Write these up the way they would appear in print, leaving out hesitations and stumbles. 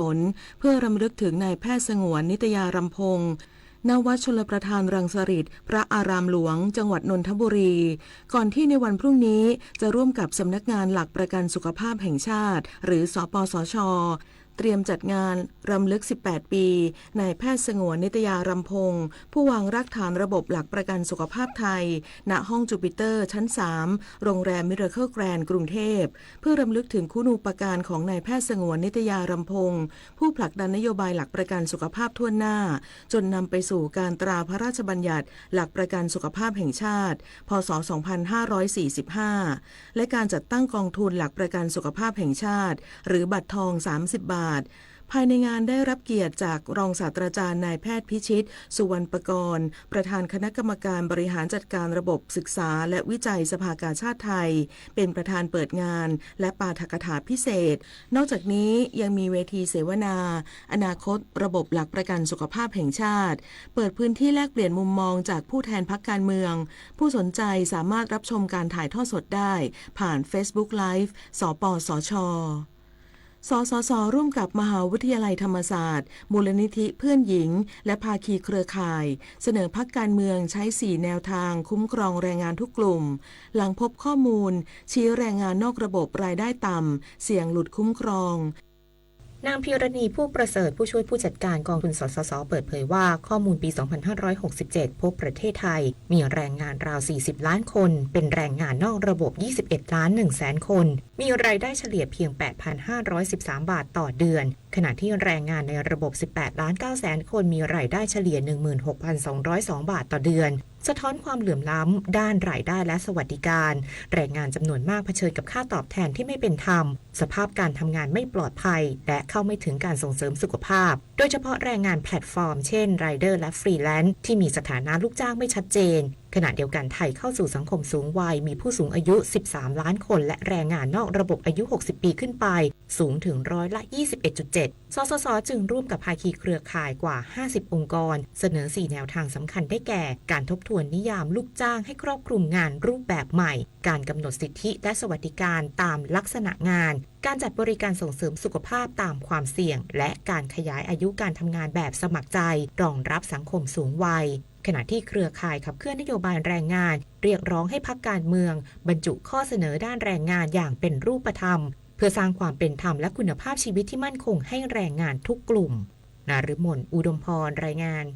ผลเพื่อรำลึกถึงนายแพทย์สงวนนิตยารำพงศ์ณวัดชลประทานรังสฤษฎ์พระอารามหลวงจังหวัดนนทบุรีก่อนที่ในวันพรุ่งนี้จะร่วมกับสำนักงานหลักประกันสุขภาพแห่งชาติหรือสปสช.เตรียมจัดงานรำลึก 18 ปีนายแพทย์สงวนนิตยารำพงศ์ผู้วางรากฐานระบบหลักประกันสุขภาพไทยณห้องจูปิเตอร์ชั้น 3 โรงแรมมิราเคิลแกรนด์กรุงเทพเพื่อรำลึกถึงคุณูปการของนายแพทย์สงวนนิตยารำพงศ์ผู้ผลักดันนโยบายหลักประกันสุขภาพทั่วหน้าจนนำไปสู่การตราพระราชบัญญัติหลักประกันสุขภาพแห่งชาติพ.ศ. 2545และการจัดตั้งกองทุนหลักประกันสุขภาพแห่งชาติหรือบัตรทอง30 บาทภายในงานได้รับเกียรติจากรองศาสตราจารย์นายแพทย์พิชิตสุวรรณปกรณ์ประธานคณะกรรมการบริหารจัดการระบบศึกษาและวิจัยสภากาชาดไทยเป็นประธานเปิดงานและปาฐกถาพิเศษนอกจากนี้ยังมีเวทีเสวนาอนาคตระบบหลักประกันสุขภาพแห่งชาติเปิดพื้นที่แลกเปลี่ยนมุมมองจากผู้แทนพรรคการเมืองผู้สนใจสามารถรับชมการถ่ายทอดสดได้ผ่าน Facebook Live สปสช.สสส.ร่วมกับมหาวิทยาลัยธรรมศาสตร์มูลนิธิเพื่อนหญิงและภาคีเครือข่ายเสนอพรรคการเมืองใช้4แนวทางคุ้มครองแรงงานทุกกลุ่มหลังพบข้อมูลชี้แรงงานนอกระบบรายได้ต่ำเสี่ยงหลุดคุ้มครองนางพิรณีผู้ประเสริฐผู้ช่วยผู้จัดการกองทุนสสส.เปิดเผยว่าข้อมูลปี 2567 พบประเทศไทยมีแรงงานราว 40 ล้านคนเป็นแรงงานนอกระบบ 21 ล้าน 1 แสนคนมีรายได้เฉลี่ยเพียง 8,513 บาทต่อเดือนขณะที่แรงงานในระบบ 18 ล้าน 9 แสนคนมีรายได้เฉลี่ย 16,202 บาทต่อเดือนสะท้อนความเหลื่อมล้ำด้านรายได้และสวัสดิการแรงงานจำนวนมากเผชิญกับค่าตอบแทนที่ไม่เป็นธรรมสภาพการทำงานไม่ปลอดภัยและเข้าไม่ถึงการส่งเสริมสุขภาพโดยเฉพาะแรงงานแพลตฟอร์มเช่นไรเดอร์และฟรีแลนซ์ที่มีสถานะลูกจ้างไม่ชัดเจนขณะเดียวกันไทยเข้าสู่สังคมสูงวัยมีผู้สูงอายุ 13 ล้านคนและแรงงานนอกระบบอายุ 60 ปีขึ้นไปสูงถึงร้อยละ 21.7 สสส.จึงร่วมกับภาคีเครือข่ายกว่า 50 องค์กรเสนอ 4 แนวทางสำคัญได้แก่การทบทวนนิยามลูกจ้างให้ครอบคลุมงานรูปแบบใหม่การกำหนดสิทธิและสวัสดิการตามลักษณะงานการจัดบริการส่งเสริมสุขภาพตามความเสี่ยงและการขยายอายุการทำงานแบบสมัครใจรองรับสังคมสูงวัยขณะที่เครือข่ายขับเคลื่อนนโยบายแรงงานเรียกร้องให้พรรคการเมืองบรรจุข้อเสนอด้านแรงงานอย่างเป็นรูปธรรมเพื่อสร้างความเป็นธรรมและคุณภาพชีวิตที่มั่นคงให้แรงงานทุกกลุ่มนฤมลอุดมพรรายงาน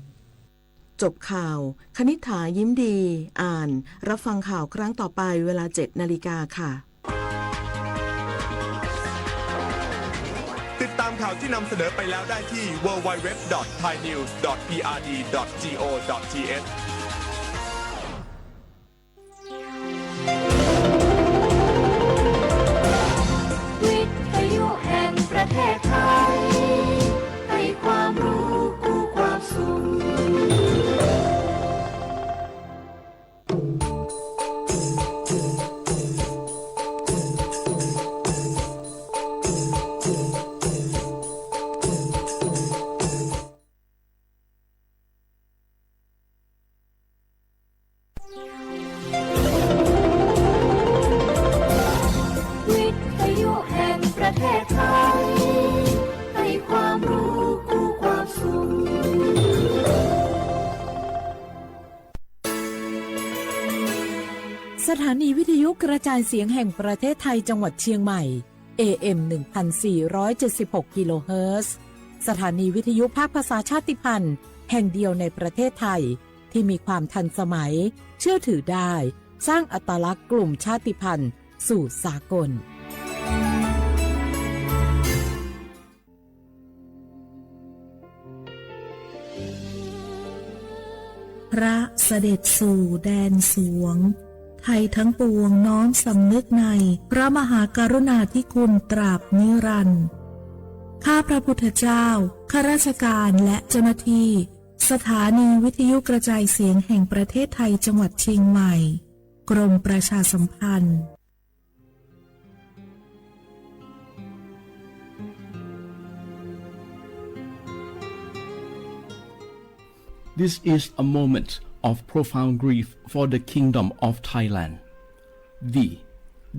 จบข่าวคณิษฐายิ้มดีอ่านรับฟังข่าวครั้งต่อไปเวลา 7 นาฬิกาค่ะติดตามข่าวที่นำเสนอไปแล้วได้ที่ www.thainews.prd.go.thวิทยุแห่งประเทศไทยให้ความรู้คู่ความสุขสถานีวิทยุกระจายเสียงแห่งประเทศไทยจังหวัดเชียงใหม่ AM 1476 กิโลเฮิรตซ์สถานีวิทยุภาคภาษาชาติพันธุ์แห่งเดียวในประเทศไทยที่มีความทันสมัยเชื่อถือได้สร้างอัตลักษณ์กลุ่มชาติพันธุ์สู่สากลพระเสด็จสู่แดนสวงไทยทั้งปวงน้อมสำนึกในพระมหากรุณาธิคุณตราบนิรันดร์ข้าพระพุทธเจ้าข้าราชการและเจ้าหน้าที่สถานีวิทยุกระจายเสียงแห่งประเทศไทยจังหวัดเชียงใหม่กรมประชาสัมพันธ์ This is a moment of profound grief for the Kingdom of Thailand.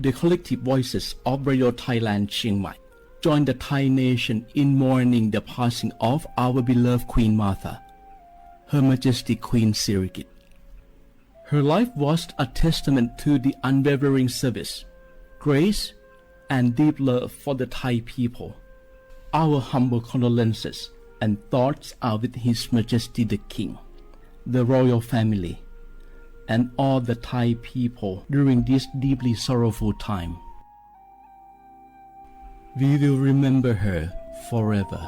The collective voices of Radio Thailand Chiang Mai joined the Thai nation in mourning the passing of our beloved Queen Martha, Her Majesty Queen Sirikit. Her life was a testament to the unwavering service, grace, and deep love for the Thai people. Our humble condolences and thoughts are with His Majesty the King, the royal family, and all the Thai people during this deeply sorrowful time. We will remember her forever.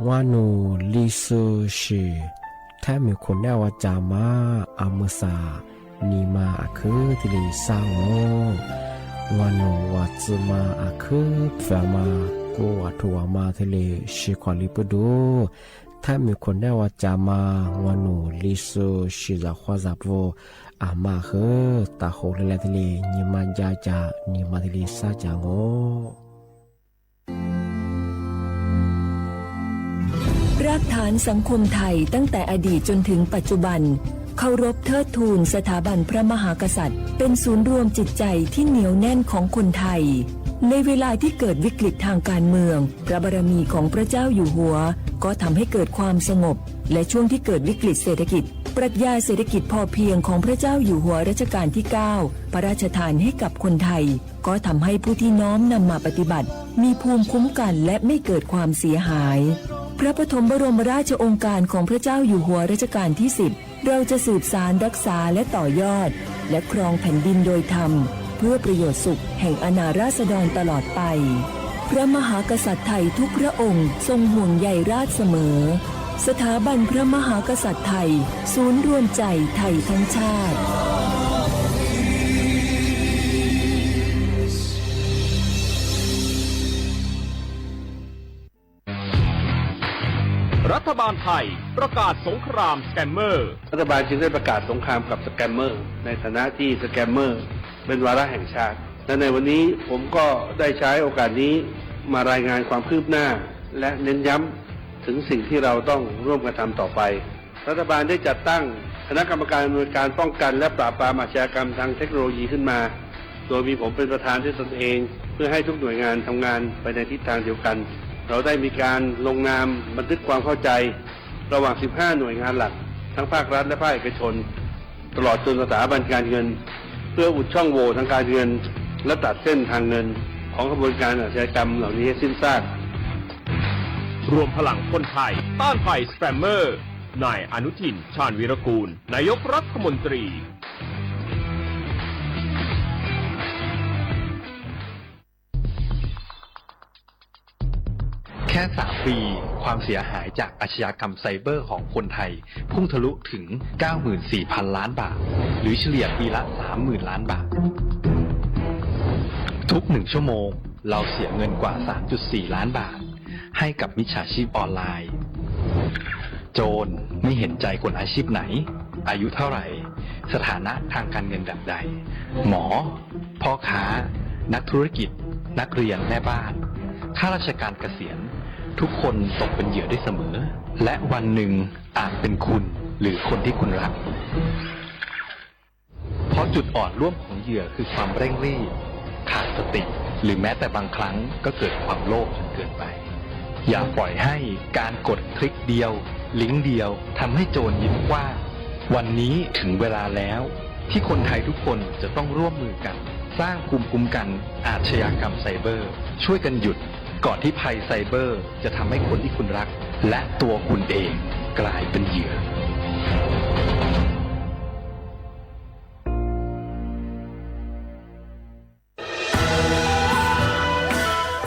วานูลิซูชีแท้มีคนแนวจามาอามุสานีมาอาคือที่ลิซางโงวานูวาซึมาอาคือเฟมากูวาทัวมาที่ลิชิควาลิปดูแท้มีคนแนวจามาวานูลิซูชีจะควาจับโวอามาคือตาโหเลที่ลินีมาจาจานีมาที่ลิซาจางโงรากฐานสังคมไทยตั้งแต่อดีตจนถึงปัจจุบันเคารพเทิดทูนสถาบันพระมหากษัตริย์เป็นศูนย์รวมจิตใจที่เหนียวแน่นของคนไทยในเวลาที่เกิดวิกฤตทางการเมืองพระบารมีของพระเจ้าอยู่หัวก็ทำให้เกิดความสงบและช่วงที่เกิดวิกฤตเศรษฐกิจปรัชญาเศรษฐกิจพอเพียงของพระเจ้าอยู่หัวรัชกาลที่ 9 พระราชทานให้กับคนไทยก็ทำให้ผู้ที่น้อมนำมาปฏิบัติมีภูมิคุ้มกันและไม่เกิดความเสียหายพระปฐมบรมราชโองการของพระเจ้าอยู่หัวรัชกาลที่ 10เราจะสืบสานรักษาและต่อยอดและครองแผ่นดินโดยธรรมเพื่อประโยชน์สุขแห่งอาณาราษฎรตลอดไปพระมหากษัตริย์ไทยทุกพระองค์ทรงห่วงใยราชเสมอสถาบันพระมหากษัตริย์ไทยศูนย์รวมใจไทยทั้งชาติรัฐบาลไทยประกาศสงครามสแกมเมอร์รัฐบาลจึงได้ประกาศสงครามกับสแกมเมอร์ในฐานะที่สแกมเมอร์เป็นวาระแห่งชาติและในวันนี้ผมก็ได้ใช้โอกาสนี้มารายงานความคืบหน้าและเน้นย้ำถึงสิ่งที่เราต้องร่วมกันทำต่อไปรัฐบาลได้จัดตั้งคณะกรรมการอำนวยการป้องกันและปราบปรามอาชญากรรมทางเทคโนโลยีขึ้นมาโดยมีผมเป็นประธานด้วยตนเองเพื่อให้ทุกหน่วยงานทำงานไปในทิศทางเดียวกันเราได้มีการลงนามบันทึกความเข้าใจระหว่าง 15 หน่วยงานหลักทั้งภาครัฐและภาคเอกชนตลอดจนสถาบันการเงินเพื่ออุดช่องโหว่ทางการเงินและตัดเส้นทางเงินของกระบวนการอาชญากรรมเหล่านี้ให้สิ้นซากรวมพลังคนไทยต้านภัยสแกมเมอร์นายอนุทินชาญวีรกูลนายกรัฐมนตรีแค่ 3 ปีความเสียหายจากอาชญากรรมไซเบอร์ของคนไทยพุ่งทะลุถึง 94,000 ล้านบาทหรือเฉลี่ยปีละ 30,000 ล้านบาททุก1ชั่วโมงเราเสียเงินกว่า 3.4 ล้านบาทให้กับมิจฉาชีพออนไลน์โจรไม่เห็นใจคนอาชีพไหนอายุเท่าไหร่สถานะทางการเงินแบบใดหมอพ่อค้านักธุรกิจนักเรียนแม่บ้านข้าราชการเกษียณทุกคนตกเป็นเหยื่อได้เสมอและวันหนึ่งอาจเป็นคุณหรือคนที่คุณรักเพราะจุดอ่อนร่วมของเหยื่อคือความเร่งรีบขาดสติหรือแม้แต่บางครั้งก็เกิดความโลภจนเกินไปอย่าปล่อยให้การกดคลิกเดียวลิงก์เดียวทำให้โจรยิ้มกว้างวันนี้ถึงเวลาแล้วที่คนไทยทุกคนจะต้องร่วมมือกันสร้างภูมิคุ้มกันอาชญากรรมไซเบอร์ช่วยกันหยุดก่อนที่ภัยไซเบอร์จะทำให้คนที่คุณรักและตัวคุณเองกลายเป็นเหยื่อ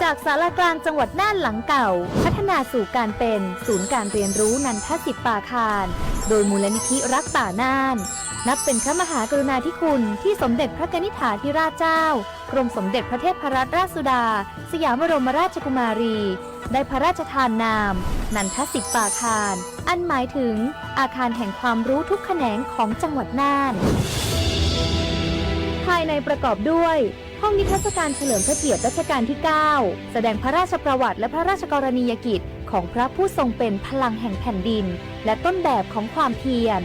จากศาลากลางจังหวัดน่านหลังเก่าพัฒนาสู่การเป็นศูนย์การเรียนรู้นันทศิษย์ป่าคารโดยมูลนิธิรักป่าน่านนับเป็นพระมหากรุณาธิคุณที่สมเด็จพระกนิษฐาธิราชเจ้ากรมสมเด็จพระเทพรัตนราชสุดาสยามบรมราชกุมารีได้พระราชทานนามนันทศิษย์ป่าคารอันหมายถึงอาคารแห่งความรู้ทุกแขนงของจังหวัดน่านภายในประกอบด้วยห้องนิทรรศการเฉลิมพระเกียรติรัชกาลที่ 9แสดงพระราชประวัติและพระราชกรณียกิจของพระผู้ทรงเป็นพลังแห่งแผ่นดิน และต้นแบบของความเพียร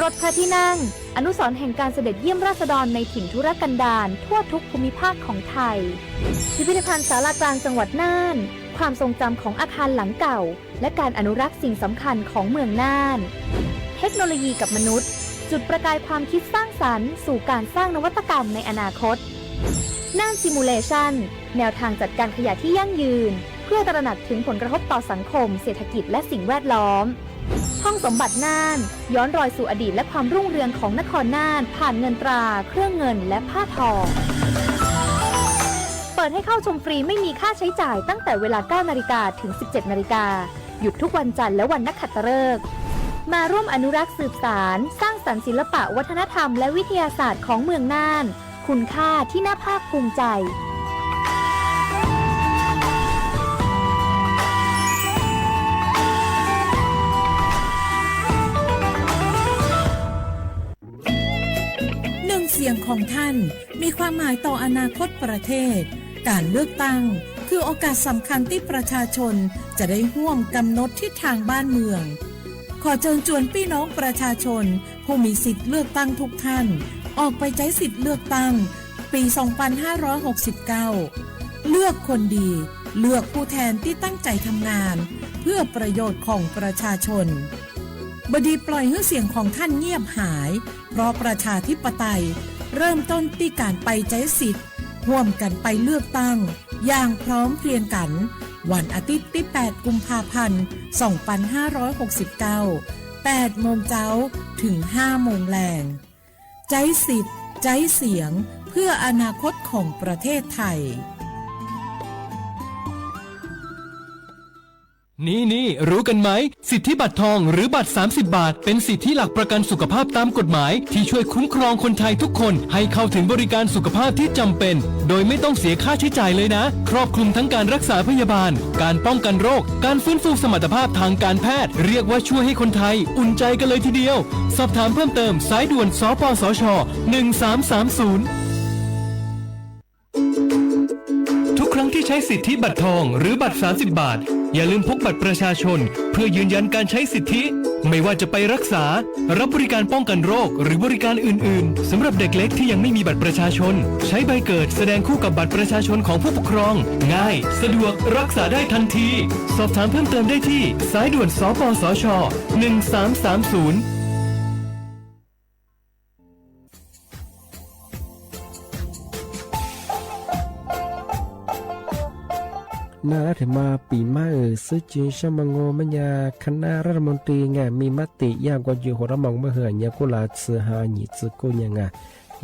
รถพระที่นั่งอนุสรณ์แห่งการเสด็จเยี่ยมราษฎรในถิ่นทุรกันดารทั่วทุกภูมิภาคของไทยพิพิธภัณฑ์ศาลากลางจังหวัดน่านความทรงจำของอาคารหลังเก่าและการอนุรักษ์สิ่งสำคัญของเมืองน่านเทคโนโลยีกับมนุษย์จุดประกายความคิดสร้างสรรค์สู่การสร้างนวัตกรรมในอนาคตน่านซิมูเลชันแนวทางจัดการขยะที่ยั่งยืนเพื่อตระหนักถึงผลกระทบต่อสังคมเศรษฐกิจและสิ่งแวดล้อมห้องสมบัติน่านย้อนรอยสู่อดีตและความรุ่งเรืองของนครน่านผ่านเงินตราเครื่องเงินและผ้าทองเปิดให้เข้าชมฟรีไม่มีค่าใช้จ่ายตั้งแต่เวลา 9 นาฬิกาถึง 17 นาฬิกาหยุดทุกวันจันทร์และวันนักขัตฤกษ์มาร่วมอนุรักษ์สืบสานสร้างสรรค์ศิลปะวัฒนธรรมและวิทยาศาสตร์ของเมืองน่านคุณค่าที่น่าภาคภูมิใจเสียงของท่านมีความหมายต่ออนาคตประเทศการเลือกตั้งคือโอกาสสำคัญที่ประชาชนจะได้ร่วมกำหนดทิศทางบ้านเมืองขอเชิญชวนพี่น้องประชาชนผู้มีสิทธิ์เลือกตั้งทุกท่านออกไปใช้สิทธิ์เลือกตั้งปี 2569 เลือกคนดีเลือกผู้แทนที่ตั้งใจทำงานเพื่อประโยชน์ของประชาชนบดีปล่อยให้เสียงของท่านเงียบหายเพราะประชาธิปไตยเริ่มต้นที่การไปใช้สิทธิ์ร่วมกันไปเลือกตั้งอย่างพร้อมเพรียงกันวันอาทิตย์ที่ 8 กุมภาพันธ์ 2569 8 โมงเช้าถึง 5 โมงแลงใช้สิทธิ์ใช้เสียงเพื่ออนาคตของประเทศไทยนี่รู้กันไหมสิทธิบัตรทองหรือบัตร30 บาทเป็นสิทธิหลักประกันสุขภาพตามกฎหมายที่ช่วยคุ้มครองคนไทยทุกคนให้เข้าถึงบริการสุขภาพที่จำเป็นโดยไม่ต้องเสียค่าใช้จ่ายเลยนะครอบคลุมทั้งการรักษาพยาบาลการป้องกันโรคการฟื้นฟูสมรรถภาพทางการแพทย์เรียกว่าช่วยให้คนไทยอุ่นใจกันเลยทีเดียวสอบถามเพิ่มเติมสายด่วนสปสช1330ทุกครั้งที่ใช้สิทธิบัตรทองหรือบัตร30 บาทอย่าลืมพกบัตรประชาชนเพื่อยืนยันการใช้สิทธิไม่ว่าจะไปรักษารับบริการป้องกันโรคหรือบริการอื่นๆสำหรับเด็กเล็กที่ยังไม่มีบัตรประชาชนใช้ใบเกิดแสดงคู่กับบัตรประชาชนของผู้ปกครองง่ายสะดวกรักษาได้ทันทีสอบถามเพิ่มเติมได้ที่สายด่วนสปสช1330น่าถึงมาปีใหม่ซื้อจีนชมังโงมัญญาคณะรัฐมนตรีไงมีมติยากกว่าอยู่หัวมองเมื่อเหื่อยกุลาซื้อหาหนีซื้อกูยังไง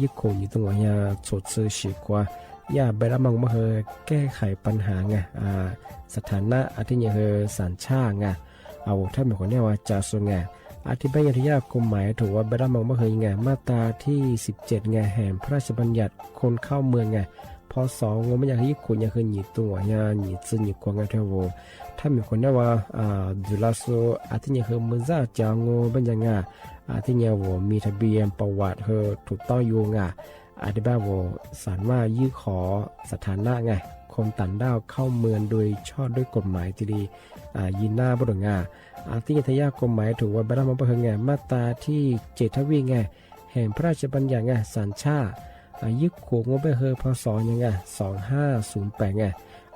ยิ่งคงอยู่ตรงนี้โฉดซื้อฉีกว่าย่าไปรับมองเมื่อเหื่อแก้ไขปัญหาไงสถานะอาทิตย์ยังเหื่อสัญชาติไงเอาถ้าเป็นคนเนี่ยว่าจะส่วนไงอธิบายที่ยากกฎหมายถือว่าไปรับมองเมื่อเหื่อไงมาตราที่17ไงแห่งพระราชบัญญัติคนเข้าเมืองไงพอ2งไม่อยากให้คนอยากให้หนีตัวหนีซื้อหนีกวางเทวถ้ามีคนเนี่ยว่าดูแลโซอาทิตย์ยังมือจ้าจางเป็นยังไงอาทิตย์ยังมีทะเบียนประวัติถูกต้องอยู่ไงอธิบายสารว่ายื่นขอสถานะไงคนต่างด้าวเข้าเมืองโดยชอบด้วยกฎหมายที่ดียินหน้าบ่ดงอาทิตย์ทยากฎหมายถือว่าบรรดามันเป็นไงมาตราที่7ทวีไงแห่งพระราชบัญญัติไงสัญชาติยึดขวงไปเฮอพศยังไง2508ไง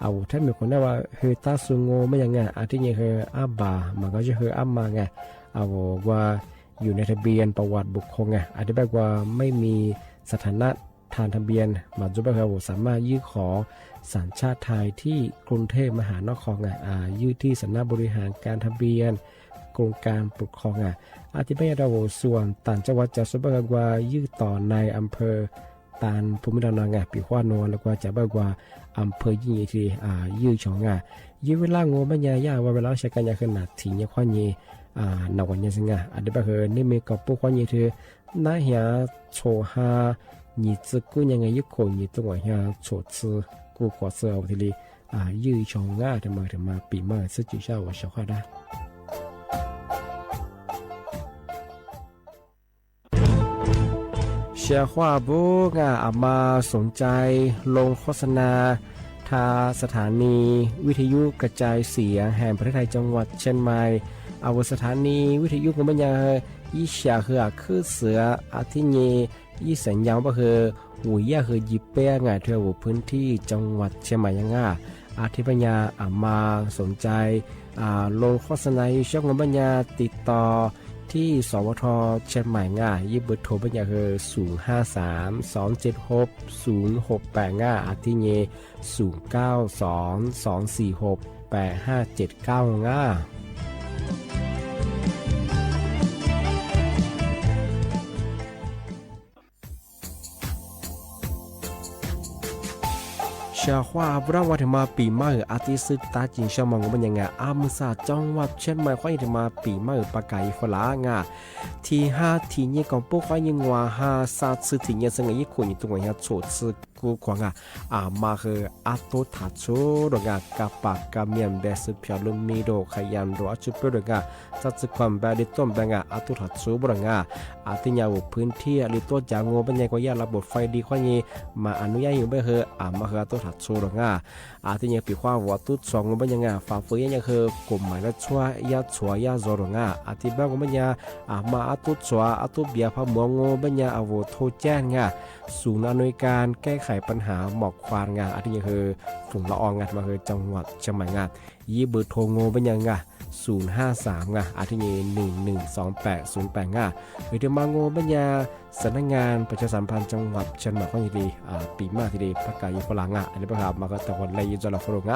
เอาถ้ามีคนได้ว่าเฮตาซุงโงไม่ยังไงอาทิตย์ยังเฮอาบามันก็จะเฮอามาไงเอาว่าอยู่ในทะเบียนประวัติบุคคลไงอธิบายว่าไม่มีสถานะทางทะเบียนมาจุบเฮสามารถยื่นขอสัญชาติไทยที่กรุงเทพมหานครไงยื่นที่สำนักบริหารการทะเบียนกรมการปกครองไงอธิบายเราส่วนต่างจังหวัดจะสุบเฮว่ายื่นต่อในอำเภอตานภูมิลำเนาไงปีขวานนแล้วก็จะบอกว่าอำเภอยิ่งที่ยื้อชองไงยื้อเวลางูไม่ยากว่าเวลาใช้กันยาขนาดถี่เนี่ยควานยีหนักกว่านี้สิไงอดีตบอกนี่มีกับพวกควานยีเธอน่าเหี้ยโชฮาหนีซึกูยังไงยึดโขหนีตัวเหี้ยโฉดซื้อกูกว่าเสือเอาทีนี้ยื้อชองง่าทำไมถึงมาปีใหม่ซื้อจีเช่าว่าเช่าข้าได้เชียร์ขวาบุกอามาสนใจลงโฆษณาทาสถานีวิทยุกระจายเสียงแห่งประเทศไทยจังหวัดเชียงใหม่ อาวสถานีวิทยุของบัญญาอีเสียคือคือเสืออาทิเยอีสัญญาณก็คือหุยยาคือยิบเป้งาเที่ยวพื้นที่จังหวัดเชียงใหม่ยังง่าอาทิปัญญามาสนใจลงโฆษณาช่องของบัญญาติดต่อที่สวทเชียงใหม่ง่ายิบเบอร์โทรบัญญาคือ053-276-0685อาทิเย0922468579ง่าชาว่าบราวัฒมาปีใหม่อาทิตย์ตาจิงชาวมังมันยังไงอามุสาจังหวัดเชียงใหม่ควายถึงมาปีใหม่ปากไก่ฝรั่งที่5ที่นี่ของพวกควายยังว่า5 3次ที่นี่ซึ่งอีกคนอยู่ตรงนี้โฉดซึกูกว่ามาคืออาตุทัดโชดกับปากกับเมียนเบสพิอาลุมิโดขยันโดอาชุเปดจัดความแบบดิต้มอาตุทัดโชบอาทิยาวพื้นที่หรือตัวจางงูเป็นยังกว่ายาระบบไฟดีควายมาอนุญาตอยู่ไม่คือมาคืออาตุทัดโชอาทิยาปีความวัตุสองงูเป็นยังฝ่าฝืนยังคือกลุ่มหมายละชัวยาชัวยาโซรอาทิบ้างงูเป็นยังมาอาตุชัวอาตุเบียพมัวงูเป็นยังอาวุธโทแจ้งศูนย์อำนวยการแก้ไขปัญหาหมอกควานอาทิคือฝุ่นละอองมาคือจังหวัดเชียงใหม่ยี่เบอร์โทรงูเป็นยัง053อาทิตย์112808หรือที่มางูเป็นยังสำนักงานประชาสัมพันธ์จังหวัดเชียงใหม่ข้อยีดีปีมาทีดีประกาศยุฝรั่งอันนี้ประกาศมาก็ตะวันเลยยุจลาฝรั่ง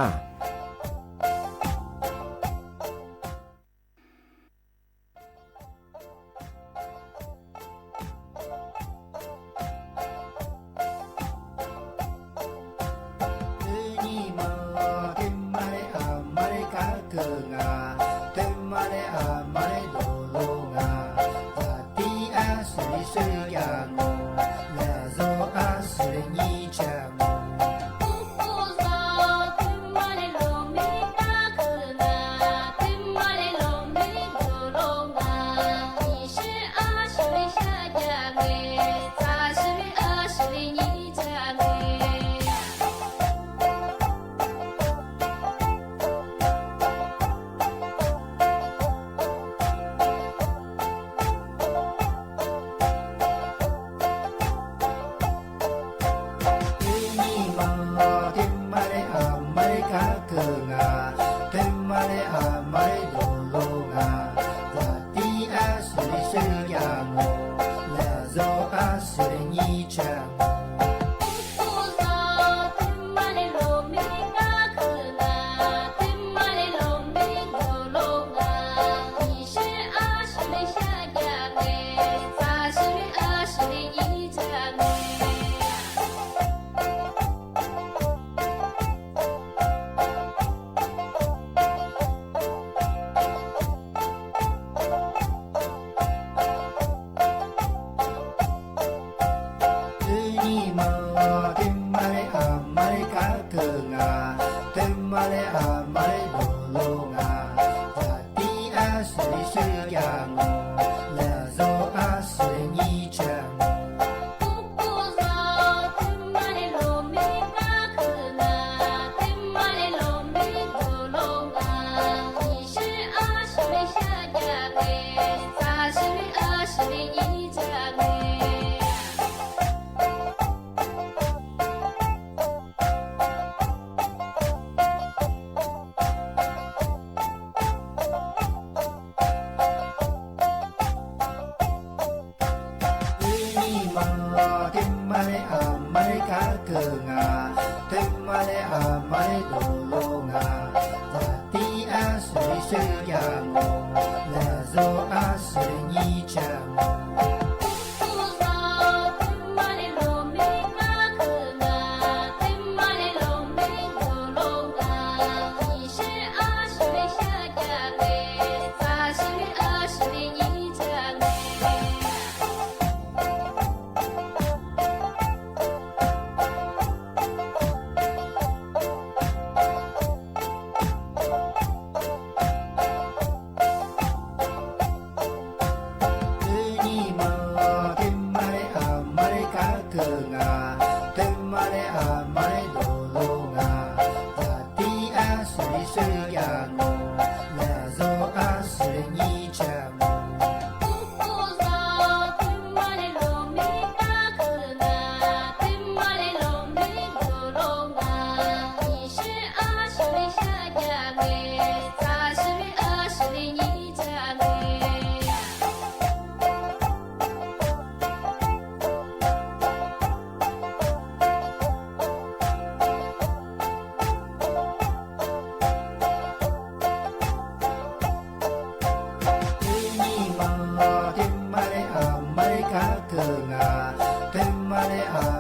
水呀，我来做阿水。「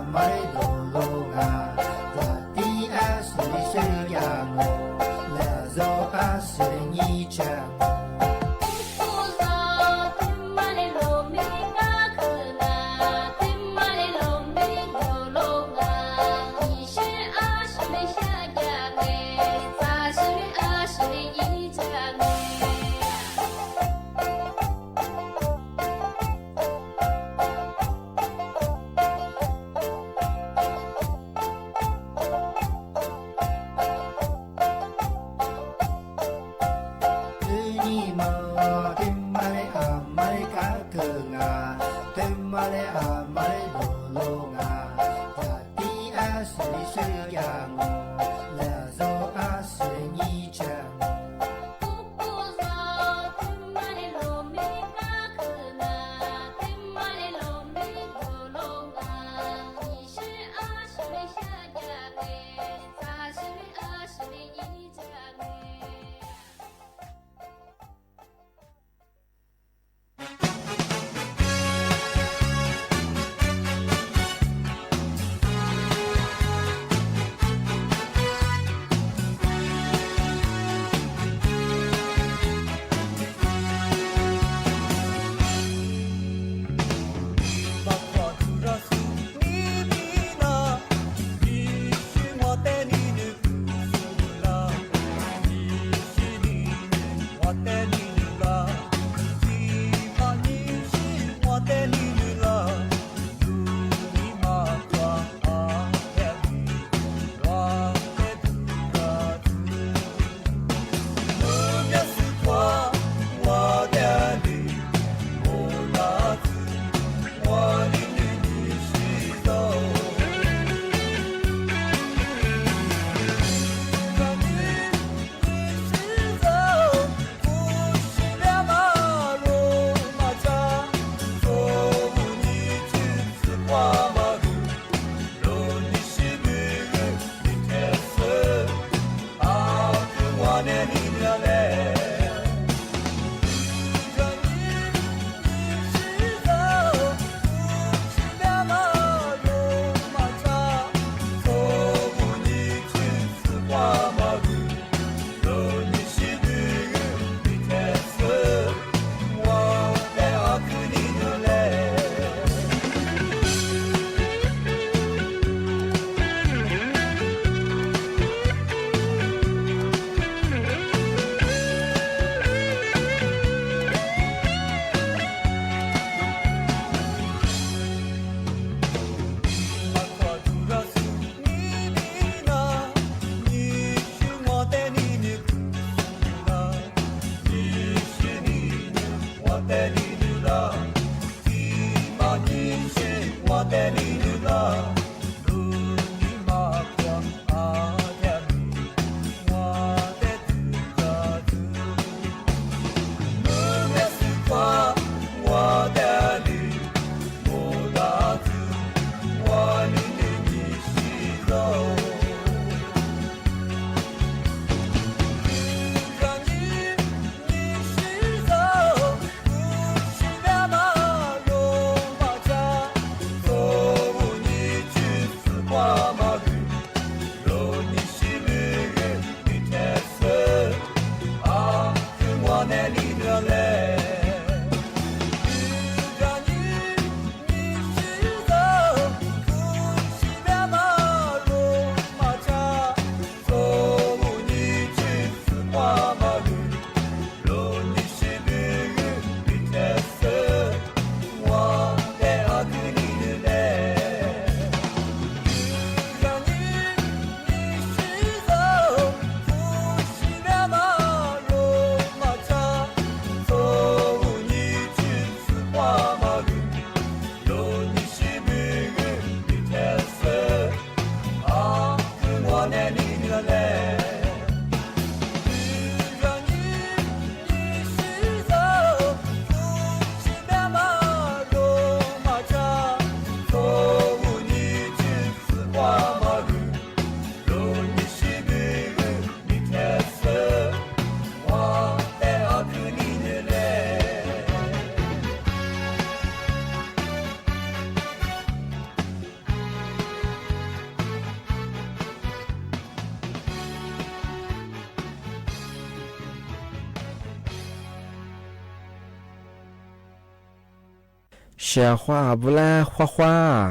小花不啦花花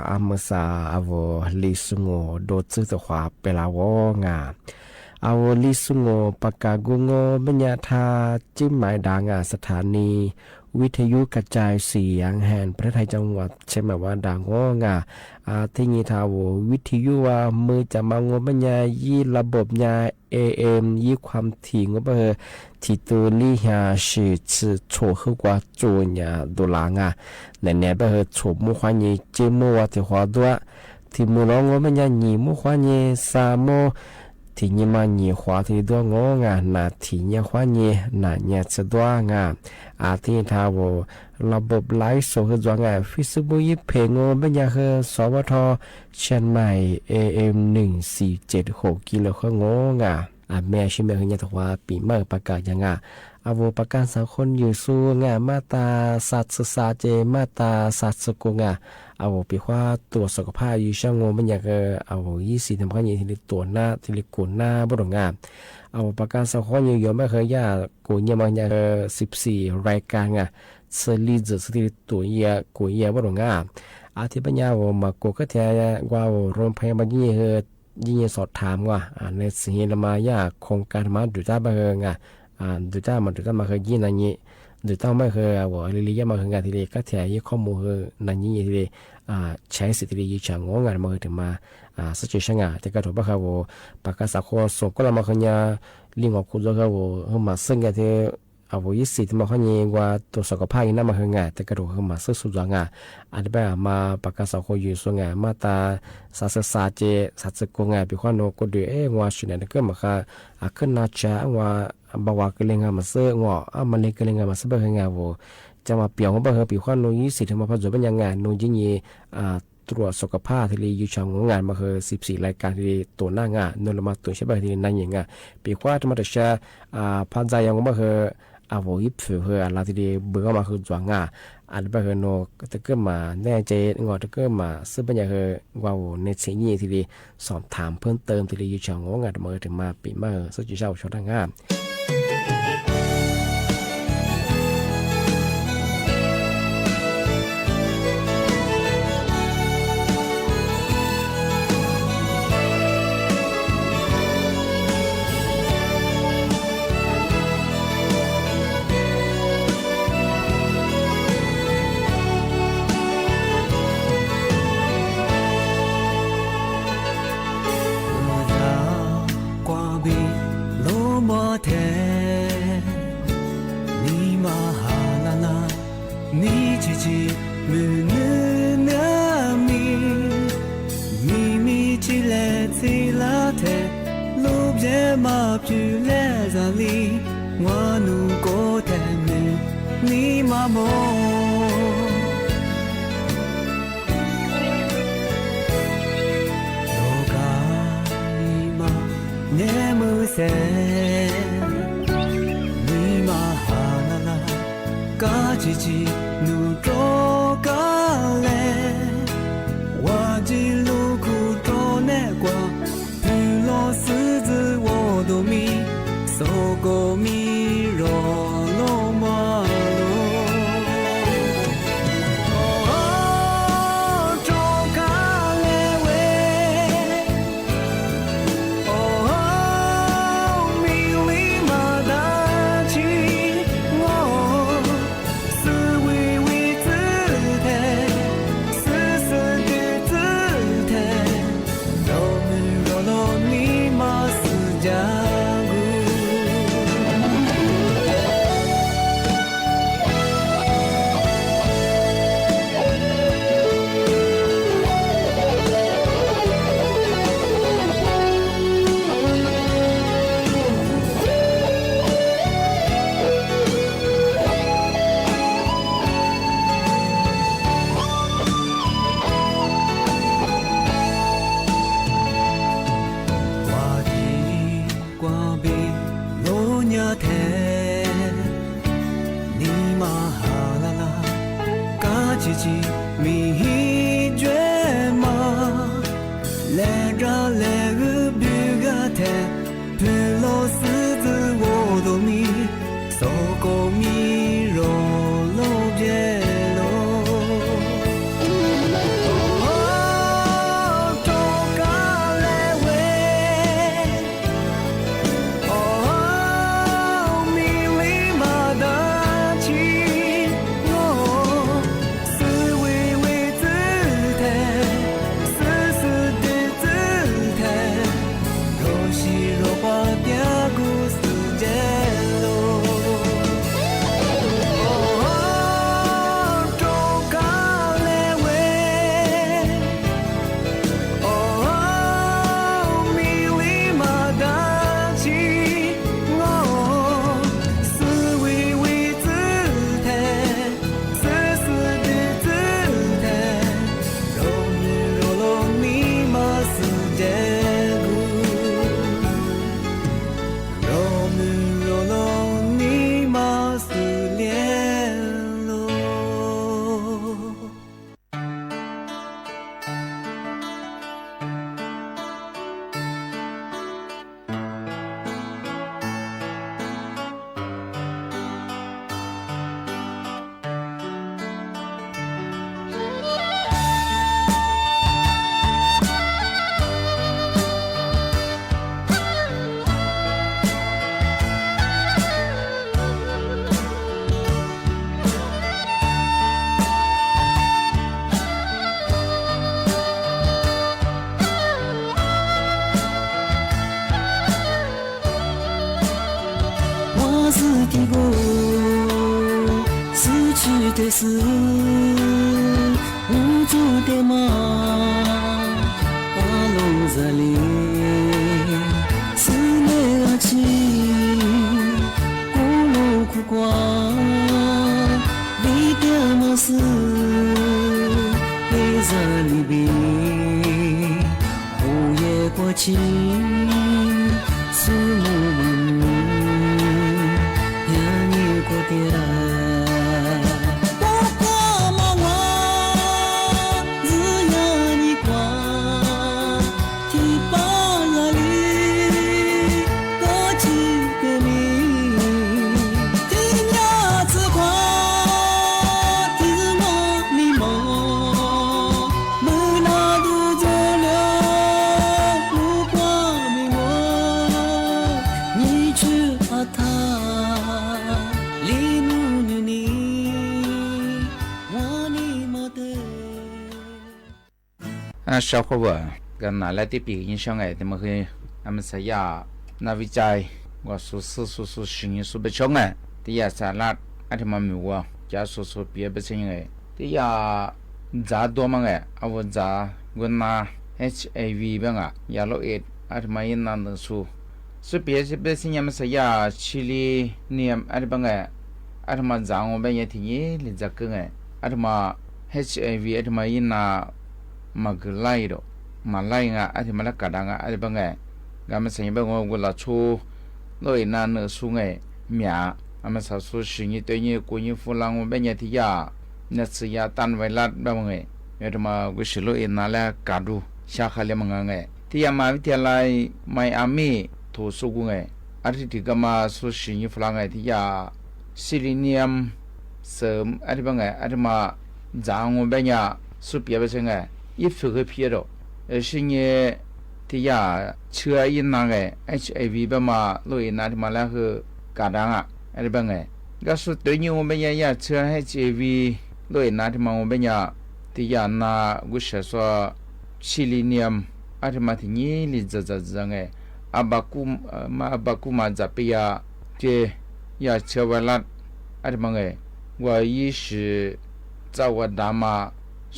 阿么啥阿我李苏我多知的话贝拉我啊阿我李苏我ปากกากุงบรรยาทาจิ้มหมายดังสถานีวิทยุกระจายเสียงแห่งประเทศไทยจังหวัดใช่ไหมว่าดังงาที่นี่ทาววิทยุว่ามือจะมางบรรยายี่ระบบยา AM ยี่ความถี่งบที่ตัวลี่หา是โฉเข้ากว่าโจญาดุลางในแนบโฉมุขวานี้เจมัวที่หัวด้วยที่มือน้องงบรรยาหนีมุขวานี้สามโมที่นี่มาหนีขวาที่ตัวงงนาที่เนี่ยขวานี้นาเนี่ยจะตัวที่ทาวระบบไลฟ์สดคือตัวฟิสิบุยเพงบรรยาคือสวทเชียงใหม่ AM 1476กิโลเฮิรตซ์แม่ชิเมคือเนี่ยว่าปีเมื่อประกาศยังอาวประกันสังคมอยู่สู้มาตาสัตสาเจมาตาสัตสกุอาวปีว่าตัวสุขภาพอยู่ช่างบรรยาคืออาว20ทำกันอย่างที่ตัวหน้าที่กุนหน้าบ่ดงเอาประกันสังคมอยู่ไม่เคยยากกูเนี่ยมันยัง14รายการสลีจสติตัวเยกูเยบ่ดงอาทิตย์ปัญญาว่ามากูก็แท้ว่าโรงพยาบาลยิ่งสอบถามว่าในสิ่งละมายาโครงการมาดูจ้าบ้างดูจ้ามาเคยยิ่งนั่นนี่ดูจ้าไม่เคยว่าลิลิยามาเคยงานทีเดียก็แท้ยี่ข้อมูลนั่นนี่ทีเดียใช้สิทธิ์ที่ยี่ช่างงานมาถึงมาสัจจะแต่ก็ถูกป่ะครับว่าประกาศสังคมส่งก็เรามาเคยลิงออกคุณแล้วก็ว่ามาซึ่งกันที่เอาไว้สิทธิ์มาเขาเนี่ยว่าตัวสุขภาพยังน่ามาเคยงานแต่ก็ถูกมาซึ่งสุดยอดอันนี้แบบมาประกาศสังคมอยู่ส่วนมาตาสาเจสัตว์กงปีขวานก็ดูว่าสิ่งนั้นก็มาค่ะขึ้นน่าจะว่าบาวกเลี้ยงมาซื้อว่ามันเลี้ยงมาซื้อแบบไงว่าจะมาเปลี่ยนว่าแบบปีขวาน20ที่มาพัฒนาเป็นยังไงยิ่งตรวจสุขภาพที่อยู่ช่างงานมาคือ14รายการที่ตัวหน้างานนนมาตัวใช่ไหมที่นั่นอย่างปีขวานที่มาแต่เช้าพันใจยังมาคืออาวยิบฝืออะไรที่เบื่อมาคือจวงอันแบบโนตะเกิดมาแน่ใจตะเกิดมาซึ่งเป็นอย่างว่าในเสียงยี่ที่สอบถามเพิ่มเติมที่อยู่ช่างงานมาถึงมาปีมาสุดที่เจ้าชดงาม思维てす无助的吗？阿龙在里，思念阿起，咕噜苦瓜，你的么事，你在里边，午夜过去，苏木木，呀你过的。小伙伴跟拿来的比影响他们会他们是呀那วิจัยว่าสุสิ่งสุบชงที่ยาสารัดอันที่มันมีว่าจะสุเปียบสิ่งที่ยาจ่าตัวมันเอาจ่ากุนนา HIV บ้างยาโรเอดอันที่มันยินนันสุเปียบสิ่งมัน是ยาชิลีเนียมอันที่บ้างอันที่มันจ่า我们也挺ลิจักกันอันที่มัน HIV อันที่มันยินนามาเกลายดมาไล่งะอันที่มันละกระดังอันที่บางกามันสัญญาว่าเวลาชูโดยนานเนื้อสูงเมียอันมันสาวสูสิ่งนี้ตัวนี้กูยิ่งฟูลังมันเป็นอย่างที่ยาเนื้อสียาตันไวรัสบางเมื่อมากุศลอินนั่นแหละกาดูชาขเลยมังที่ยามาวิทยาลัยไมอามีทูสุกุอันที่ก็มาสูสิ่งนี้ฟูลังที่ยาซิลิเนียมเสริมอันที่บางอันที่มาจางมันเป็นอย่างสุเปียบเช่น一符合皮肉，是呢，ที่ยาเชื้อยินนาง HIV บ้ามาลุยนาที่มาแล้วคือกาดังอะไรบ้างก็สุดตัวนี้ผมเป็นยาเชื้อ HIV ลุยนาที่มาผมเป็นยาที่ยานากุศลซิลิเนียมอะไรมาที่นี้ลิจังอาบากุมาจับยาเจยาเชื้อไวรัสอะไรบ้างว่ายี่สิบเจ้าว่าดามา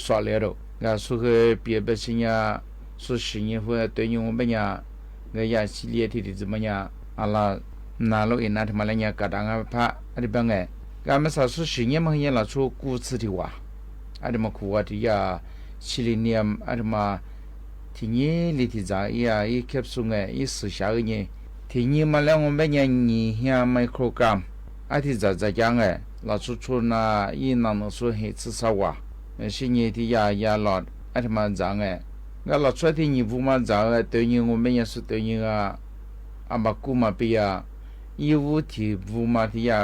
สวเลโรก็สุขเปียบสิ่งยาสุสิ่งหัวตัวนี้ผมเป็นยาก็ยาสิเลียที่ที่จะมันยาอะไรนาโลอินาที่มาเลียกระดังพระอะไรบางก็ไม่ทราบสุสิ่งมันเห็นเราชูกู้ซื้อที่ว่าอะไรมาคู่ว่าที่ยาซิลิเนียมอะไรมาที่นี้ลิที่จะยาอีแคปซูลอีสื่อสารเนี่ยที่นี้มาแล้วผมเป็นยา2ไมโครกรัมอาทิตย์จะยังเราชูน่าอีนั่นสู้เหตุสาวสิ่งที่ยาหลอดอันมันจังก็เราช่วยที่ยี่ฟูมาจังตัวนี้我们也是ตัวนี้อาบากุมาปียี่ฟูที่ฟูมาที่ยา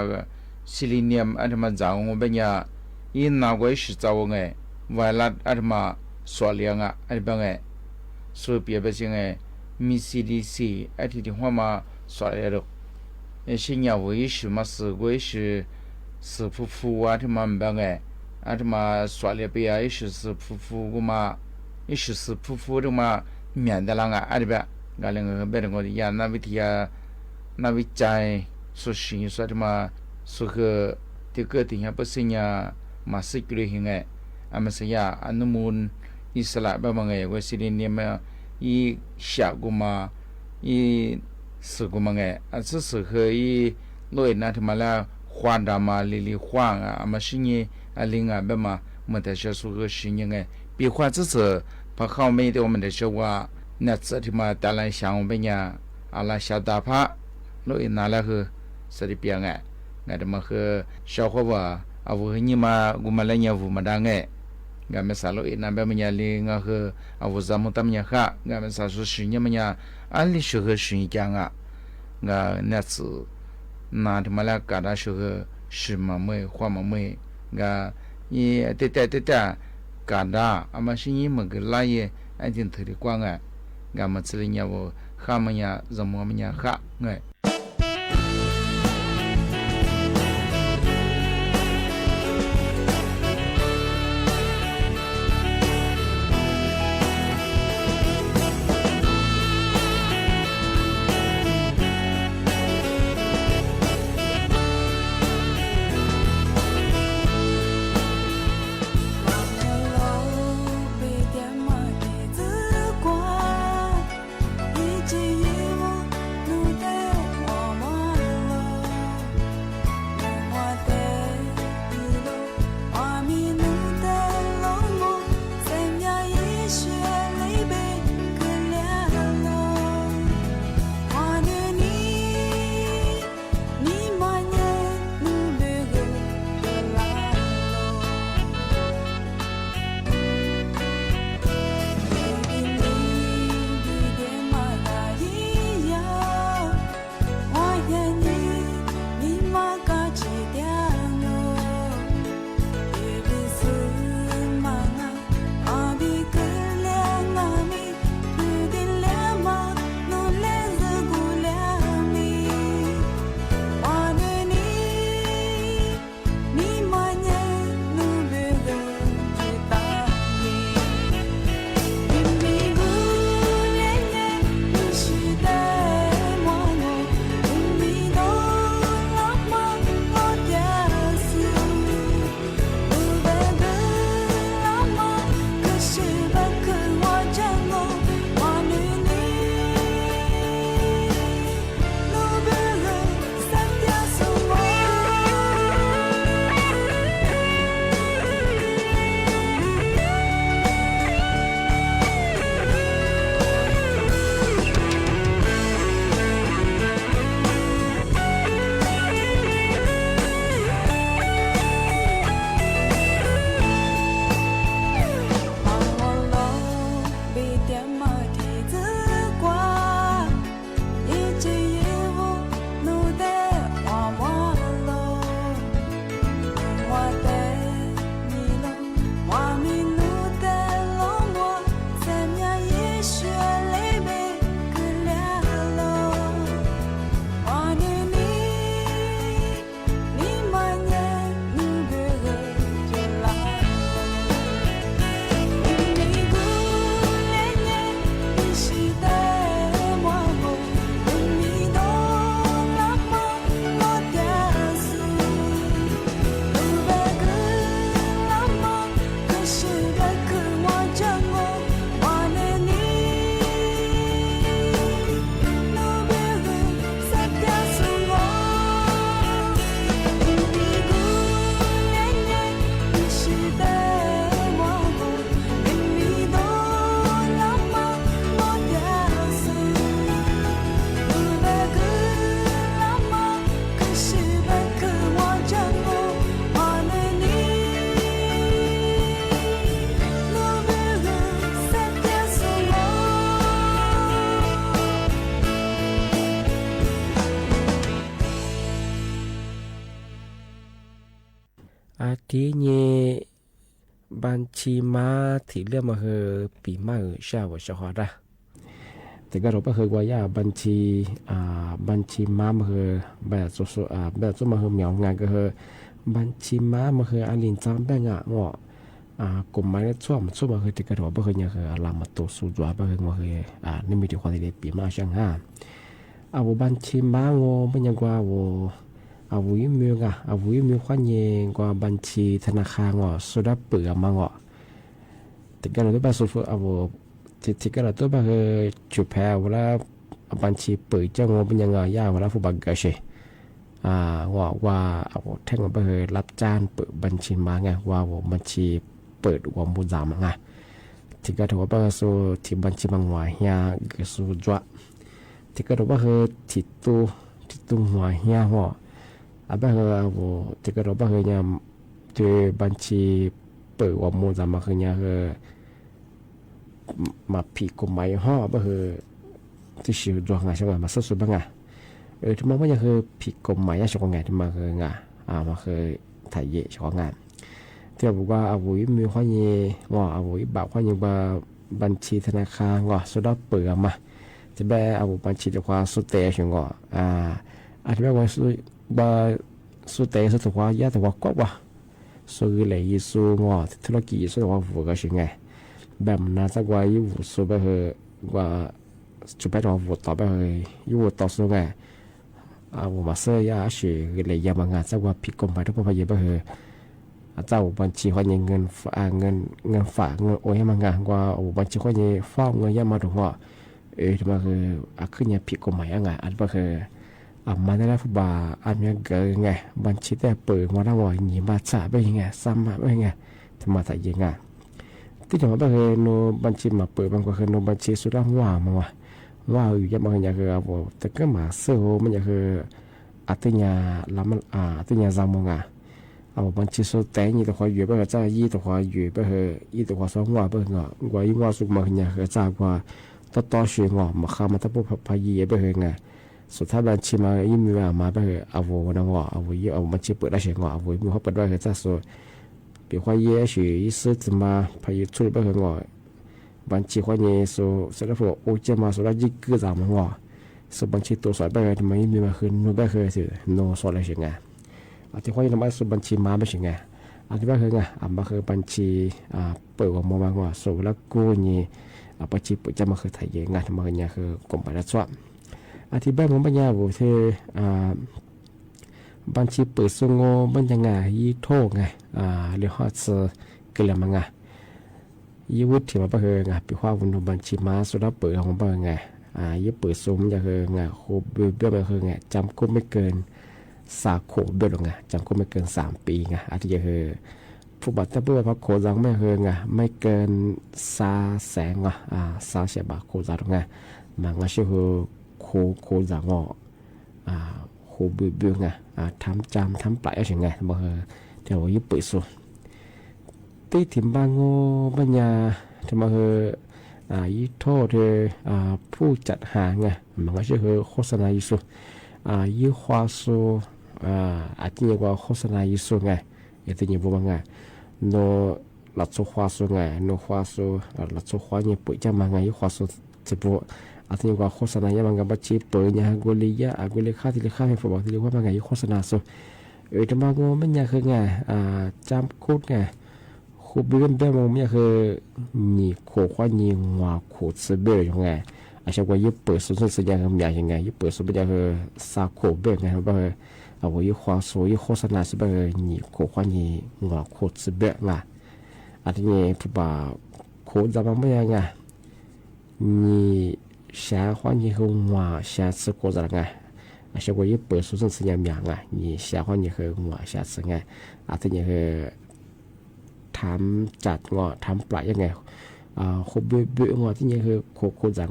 ซิลิเนียมอันมันจัง我们也ยี่นาไว้是จังไวรัสอันมันสวลียงอันบางสุเปียบสิ่งมี CDC อันที่หัวมาสวลียร์สิ่งยาไว้是มา是ไว้是ฟูอันมันบางอันมาสวลีเปียอิสุฟูกูมาอิสุฟูดูมาเมียนเดลังอันแบบกาเลงเบรงก์ยานาวิทยานาวิจัยสุสิ่งสุดมาสุขที่เกิดที่ยังเป็นสิ่งมาสิกรีหิงอันมันสิ่งอันมูลอิสระแบบไงว่าสิ่งนี้มาอีชากูมาอีสุกูมาอันสุขอีลอยนาที่มาแล้วควานดามาลิควางอันมันสิ่งอันลิงแบบมาเมื่อแต่เช้าสุขสิ่งยัง比话只是把好美的我们的说话，那这他妈当然像我们呀，阿拉小大帕，罗伊拿来喝，是的别个，俺他妈喝小伙伴，啊我你妈我们来年我们当个，俺们啥罗伊那边么呀哩，俺喝啊我咱们他们呀哈，俺们啥说是你们呀，俺哩是喝是一讲啊，俺那次那他妈来干的时候是么没花么没，俺也对。การด่าอามาชิญิมันก็ไล่ไอ้ที่ถือกว้างกามาเฉลี่ยว่าข้ามันยาจมูกมันยาข้า ที่นี่บัญชีม้าที่เรียกมาคือปีมาใช่ว่าชอดะแต่ก็เราก็คือว่าบัญชีม้ามาคือแบบแบบมาคือเหมียวงานก็คือบัญชีม้ามาคืออันลินจำแบงอ่ะงอกลุ่มไม้ช่วงมาคือที่กระโดดก็คือเนี่ยคือลามาตัวสูจัวก็คือมาคือนี่มีที่ความที่ปีมาช่างห้าบัญชีม้างอมันยังกว่าวุ้ยมีวุ้ยมีความเย็นกว่าบัญชีธนาคารสุดาเปลือกมังแต่ก็เราต้องไปสุดที่ก็เราต้องไปจุดแพ้เวลาบัญชีเปิดเจ้างเป็นยังไงยากเวลาผู้บังเกิดใช่ว่าแท่งไปรับจ้างเปิดบัญชีมาไงว่าบัญชีเปิดวอมบุญจามังที่ก็ถือว่าไปสู่ที่บัญชีบางวัยยาเกิดสู่จั่วที่ก็ถือว่าที่ตู้หัวเฮียหัวไปที่ก็ถือว่าเนี่ยที่บัญชีเปิดวอมบุญจามังเนี่ยมาผิดกฎหมายห่อไปที่ชิวจั่วไงใช่ไหมมาสู้บ้างที่มันยังคือผิดกฎหมายช่วงงานที่มาคืองานมาคือถ่ายเย่ช่วงงานที่บอกว่าวุ้ยมีความยี่วุ้ยแบบความยี่ว่าบัญชีธนาคารสุดาเปลือกมาจะแบบบัญชีตัวสุดเตะช่วงอาจจะว่าสุดเตะสุดตัวย่าตัวก็ว่าสุดเลยยิ่งสุดธุรกิจสุดว่าฟูก็ช่วงไงแบบน่าจะว่ายิ่งสุดไปว่าจุดไปเราฟูต่อไปยิ่งต่อสุดไงมาเสียชื่อเลยยังมางานสักว่าผิดกฎหมายทุกประเภทไปเจ้าบัญชีความเงินฝากเงินโอนให้มางานว่าบัญชีความฟ้องเงินยังมาถูกว่าที่มาคือขึ้นเนี่ยผิดกฎหมายยังไงอันก็คือมาได้แล้วฟุตบอลอันนี้เกิดไงบัญชีแต่เปิดมาแล้วว่าหนีมาจ่าไปยังไงซ้ำมาไปยังไงทำมาแต่ยังไงที่จะมาก็คือโนบัญชีมาเปิดบางก็คือโนบัญชีสุดว่ามาว่าอยู่ยังบางอย่างคือแต่ก็มาเสื้อมันอย่างคือติญาลามันติญาจามงบัญชีสุดแต่ยี่ตัวคอยอยู่ไปจ้ายี่ตัวคอยอยู่ไปยี่ตัวคอยสองว่าไปว่ายิ่งว่าสุดมาอย่างคือจ้ากว่าต่อเชียงมาข้ามาทับพายีไปไงสุดท้ายบัญชีมายิ่งมีมาไปวันนั้นบัญชีเปิดได้เชียงมีเขาเปิดได้คือจ้าสุดเปียกว่ายี่ชื่อยี่ซื้อจะมาพายุช่วยไปบัญชีความเงี้ยสุดแล้วพวกโอเจมาสุดแล้วยิ่งกือจามงสุดบัญชีตัวสอยไปทำไมมีมาคืนโนไปคือสิโนสอนอะไรเชียงไงที่ความยิ่งทำให้สุดบัญชีมาไม่เชียงไงที่ว่าคือไงมาคือบัญชีเปิดของมางสุดแล้วกู้นี่บัญชีเปิดจะมาคือถ่ายเงินทำไมเนี่ยคือกลุ่มไปแล้วswapที่บ้านของปัญญาบุตรบัญชีเปิดส่งบัญญัติยี่โทไงเรียกฮอตเซอร์เกลือมังยี่วุฒิมาเพื่อไงปีความวันบัญชีมาสุดแล้วเปิดของเพื่อไงยี่เปิดซุ้มจะคือไงโคเบี้ยมาคือไงจำคุกไม่เกินสาโคเบี้ยหรอกไงจำคุกไม่เกิน3 ปีไงอาทิตย์คือผู้บัตรเพื่อพักโคจังไม่คือไงไม่เกิน300,000300,000 บาทโคจังไงมันก็ชื่อโคจังโคเบี้ยไงทำปลายอะไรไงมาคือเดี๋ยวยี่เปิดซุ้มที่ถิ่นบางโง่ปัญญาทำมายี่โทษผู้จัดหาไงมันก็คือโฆษณายิสุยี่ควาสูอาจจะเรียกว่าโฆษณายิสุไงอย่างที่นี่บอกว่าไงโนหลักสูควาสูไงโนควาสูหลักสูควาเนี่ยปุ๋ยจะมาไงยี่ควาสูจะบอกอาจจะเรียกว่าโฆษณาอย่างมันก็บัญชีเปิดเนี่ยกุลียะกุลีค่าที่เรียกค่าให้ฝากที่เรียกว่ามันไงยี่โฆษณาสูทำมาโง่ปัญญาคือไงจำคุดไงคูเบี้ยแบบมันไม่คือนี่โคข้อนี่หัวโคเสเบี้ยยังไงอาจจะว่ายี่เปิดสุดๆสัญญาณอย่างไงยี่เปิดสุดเป็นอย่างคือซาโคเบี้ยไงครับว่ายี่ควาโซยี่โฆษณาสิเป็นนี่โคข้อนี่หัวโคเสเบี้ยไงอันนี้ผู้บ่าวโคจะมันไม่ยังไงนี่แชร์ข้อนี่คือหัวแชร์สโคจะไงอาจจะว่ายี่เปิดสุดๆสัญญาณอย่างไงนี่แชร์ข้อนี่คือหัวแชร์สัญญาอาจจะนี่คือทำจัดทำปลายยังไงโคเบี้ยที่นี่คือโคจัง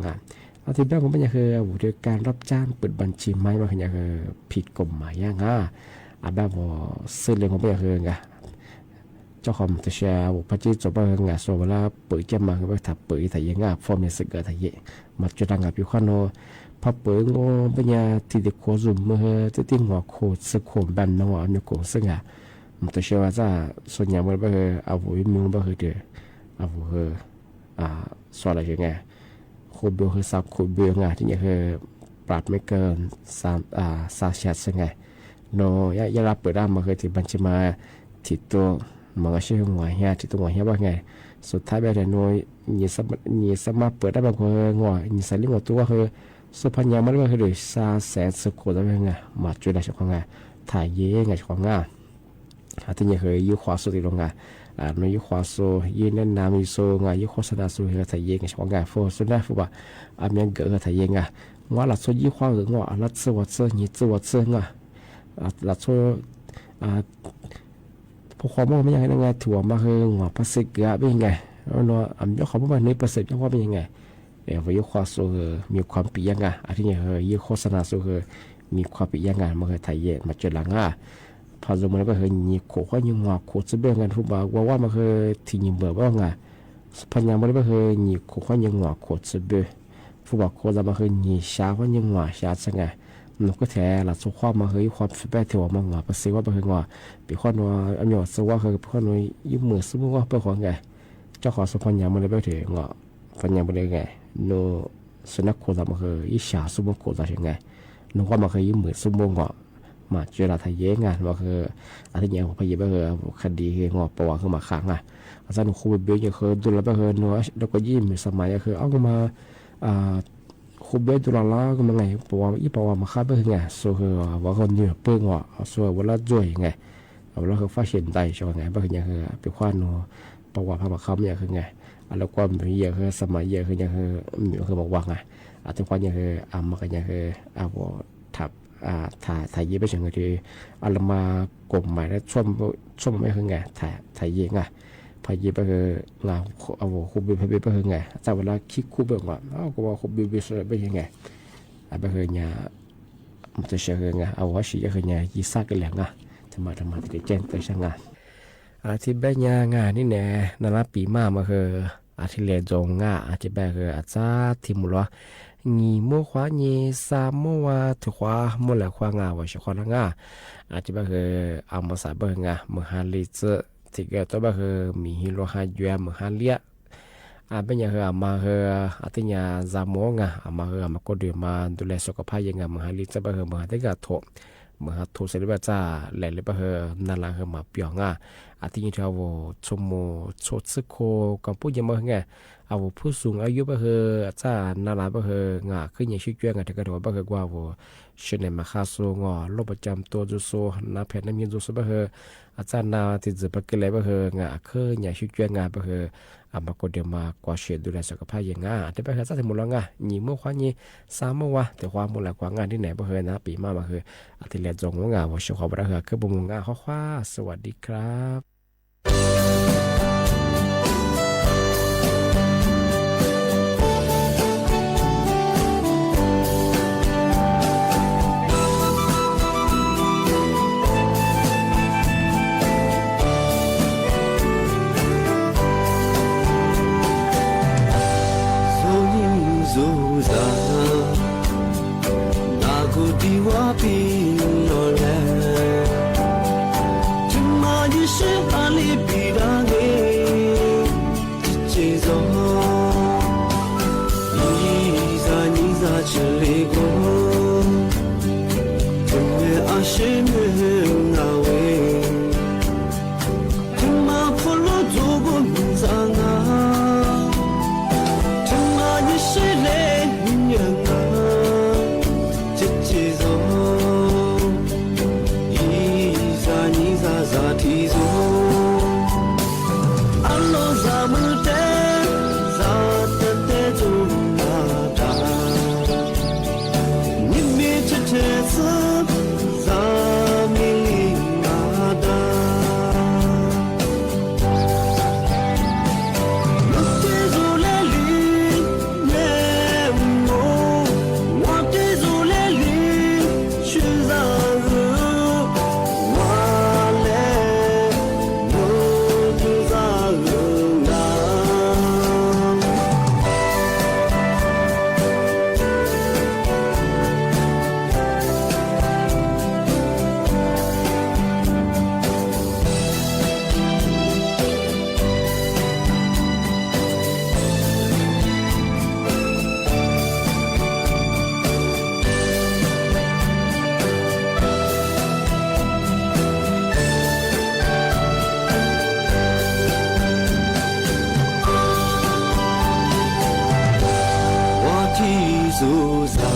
ที่บ้านผมเป็นยังคือการรับจ้างเปิดบัญชีไม้มาอย่างคือผิดกฎหมายยังแบบว่าซื้อเลยผมเป็นยังคือไงเจ้าของตัวแชร์พัชจบไปไงส่วนเวลาเปิดแก้มาก็ถับเปิดถ่ายยังฟอร์มยังสึกเกิดถ่ายมาจุดดังกับอยู่ข้างนอกพอเปิดงเป็นยังที่เด็กโคซุ่มเมื่อที่หัวโคสึกโคแบบน้องอันนี้โคซึ่ง มันจะเชื่อว่าจะส่วนใหญ่มันก็คือเอาหัวมือก็คือเดือเอาหัวคือส่วนอะไรอย่างเงี้ยคูเบลคือซับคูเบลไงที่นี่คือปรับไม่เกิน3แชทไงโนยารับเปิดได้มาคือที่บัญชีมาที่ตัวมันก็ชื่อหัวเฮียที่ตัวหัวเฮียว่าไงสุดท้ายแบบแต่โนยี่สามารถเปิดได้บางคนหัวยี่สลิงหัวตัวคือสุพรรณมันก็คือ300,000 สกุลได้ไงมาจุดได้เฉพาะไงถ่ายเย่ไงเฉพาะไงที่นี่คือยุคความสุดที่ลงไงในยุคความสุดยืนแนะนำยุคโซไงยุคโฆษณาสุดคือถ่ายเย่ไงเฉพาะไงโฟสุดได้ฟูบ่อามีเกิดถ่ายเย่ไงว่าหลักสุดยุคความหรือว่าหลักสุดวัดเสื้อยี่สุดวัดเสื้อไงหลักสุดพวกความว่าไม่ยังไงถั่วมาคือหัวพลาสติกเป็นยังไงแล้วเนาะยกความว่านี้ประสิทธิ์ยกว่าเป็นยังไงว่ายุคความสุดมีความปียังไงที่นี่คือยุคโฆษณาสุดคือมีความปียังไงมันคือถ่ายเย่มาเจอหลังพอสมมติว่าเคยยิงโขกยิงหัวโขกจะเบื่อกันทุกบ่าวว่ามันเคยที่ยิงเบื่อบ้างไงพันยามันไม่เคยยิงโขกยิงหัวโขกจะเบื่อผู้บ่าวโขกจะมาเคยยิงช้ายิงหัวช้าสังไงมันก็แท้หลักสุขความมาเคยความฟีดแบ็กที่ว่ามันหัวภาษีว่าเป็นหัวปีข้อนัวอันนี้ว่าสว่าเคยข้อนัวยืมมือสมมติว่าเป็นของไงเจ้าของสุพรรณยามันเลยไปถึงหัวพันยามันเลยไงโนสุนัขโขกจะมาเคยยิ่งช้าสมมติโขกจะยังไงนึกว่ามันเคยยืมมือสมมติหัวมาเจอเราไทยเย้งานว่าคืออะไรอย่างผมพยายามคือคดีคืองอประวัติคือมาขังอาจารย์ครูเบี้ยยังคือดูแลไปคือเนื้อแล้วก็ยิ้มสมัยคือเอามาครูเบี้ยดูแลแล้วก็มันไงประวัติมาฆ่าไปคือไงส่วนคือว่าคนเหนือเปิ้งว่าส่วนว่าละจ่วยไงเอาแล้วคือฟ้าเฉียนใจใช่ไหมไงไปคือยังคือเป็นข้อนูประวัติพระมาฆ่าเนี่ยคือไงแล้วความเป็นยังคือสมัยยังคือยังคือเหนือคือบอกว่าไงอาจจะความยังคือมากันยังคือทับถ่ายเย่ไปเฉยๆที่อาลมากลมหมายแล้วช่วงไม่คือไงถ่ายเย่ไงพายเย่ไปคืองาเอาคูบิไปไปคือไงจากเวลาคิดคูเบิกว่าก็ว่าคูบิสไปยังไงไปคือเนี่ยมันจะเชื่อไงเอาว่าสิคือเนี่ยยีซ่ากันแหลงทำมาที่เจนไปช่างที่แบบเนี่ยงานนี่แน่นาราปีมาคือที่เรียนจงที่แบบคืออาจารย์ที่มุล你莫花你啥莫话土花莫来花我是花那这边是阿莫啥不莫哈里子这个ตัวแบบคือมีฮิโรฮายัวมฮาเลียเป็นอย่างคือมาคือที่เนี่ยจามงมาคือมาก็เดือมาดูแลสุขภาพยังมฮาลิจะแบบคือมฮาที่ก็ถูกมฮาถูกเสร็จแล้วจะแหล่เลยแบบคือนั่นแหละคือมาเปียงที่นี่ที่เราชมโชดซึโคกับผู้ยังมาไงเอาผู้สูงอายุก็คือจะนาราก็คืองาขึ้นอย่างชิดเจ้าถึงกระโดดก็คือว่าเช่นในมาคาโซงอโรคประจำตัวจุโซนาแผ่นน้ำเย็นจุโซก็คืออาจารย์นาที่จะไปกินอะไรก็คืองาขึ้นอย่างชิดเจ้าก็คือมาก็เดี๋ยวมากว่าเช็ดดูแลสุขภาพอย่างแต่ไปคือจะถึงหมดแล้วหนีเมื่อควานี้3 เมื่อวะแต่ความหมดแล้วกว่างานที่ไหนก็คือนะปีมาคือที่เรียนจงว่าว่าช่วยขอบริหารคือบุญงาข้าสวัสดีครับ是阿里比拉 Suza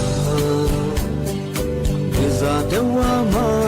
Nizadewama